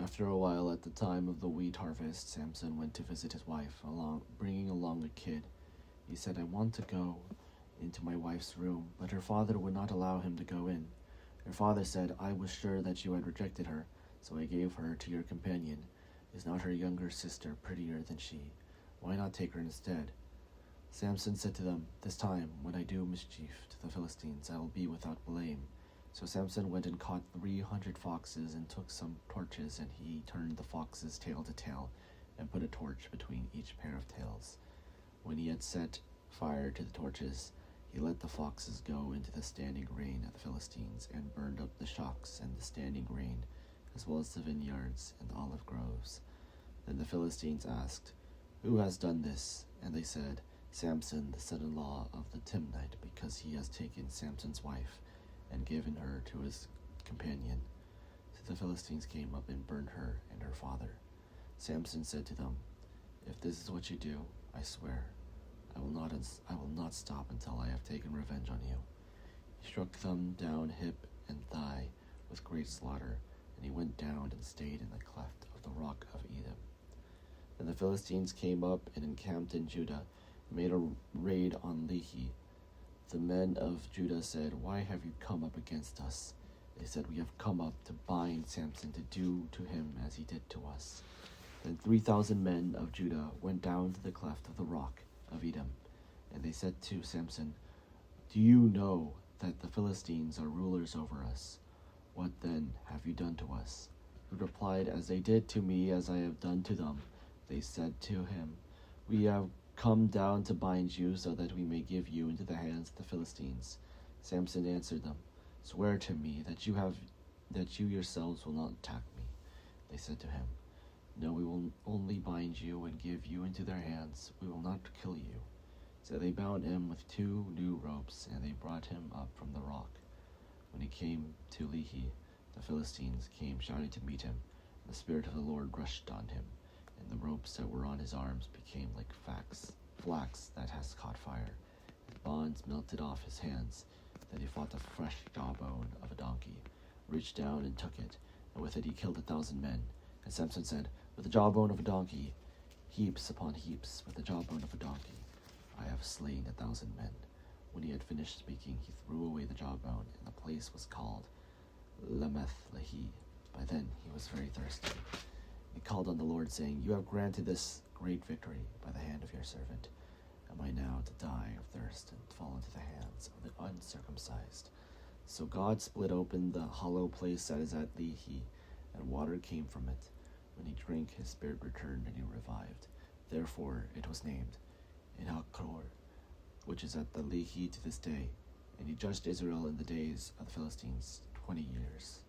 After a while, at the time of the wheat harvest, Samson went to visit his wife, bringing along a kid. He said, "I want to go into my wife's room," but her father would not allow him to go in. Her father said, "I was sure that you had rejected her, so I gave her to your companion. Is not her younger sister prettier than she? Why not take her instead?" Samson said to them, "This time, when I do mischief to the Philistines, I will be without blame." So Samson went and caught 300 foxes and took some torches, and he turned the foxes tail to tail and put a torch between each pair of tails. When he had set fire to the torches, he let the foxes go into the standing grain of the Philistines and burned up the shocks and the standing grain, as well as the vineyards and the olive groves. Then the Philistines asked, "Who has done this?" And they said, "Samson, the son-in-law of the Timnite, because he has taken Samson's wife and given her to his companion." So the Philistines came up and burned her and her father. Samson said to them, "If this is what you do, I swear, I will not stop until I have taken revenge on you." He struck them down hip and thigh with great slaughter, and he went down and stayed in the cleft of the rock of Edom. Then the Philistines came up and encamped in Judah and made a raid on Lehi. The men of Judah said, "Why have you come up against us?" They said, "We have come up to bind Samson, to do to him as he did to us." Then 3,000 men of Judah went down to the cleft of the rock of Edom, and they said to Samson, "Do you know that the Philistines are rulers over us? What then have you done to us?" He replied, "As they did to me, as I have done to them." They said to him, "We have come down to bind you, so that we may give you into the hands of the Philistines." Samson answered them, "Swear to me that you yourselves will not attack me." They said to him, "No, we will only bind you and give you into their hands. We will not kill you." So they bound him with 2 new ropes, and they brought him up from the rock. When he came to Lehi, the Philistines came shouting to meet him, and the Spirit of the Lord rushed on him, and the ropes that were on his arms became like flax that has caught fire. His bonds melted off his hands. Then he fought the fresh jawbone of a donkey, reached down and took it, and with it he killed 1,000 men. And Samson said, "With the jawbone of a donkey, heaps upon heaps, with the jawbone of a donkey, I have slain 1,000 men." When he had finished speaking, he threw away the jawbone, and the place was called Lameth Lehi. By then he was very thirsty. He called on the Lord, saying, "You have granted this great victory by the hand of your servant. Am I now to die of thirst and fall into the hands of the uncircumcised?" So God split open the hollow place that is at Lehi, and water came from it. When he drank, his spirit returned, and he revived. Therefore it was named Enhakkore, which is at the Lehi to this day. And he judged Israel in the days of the Philistines 20 years.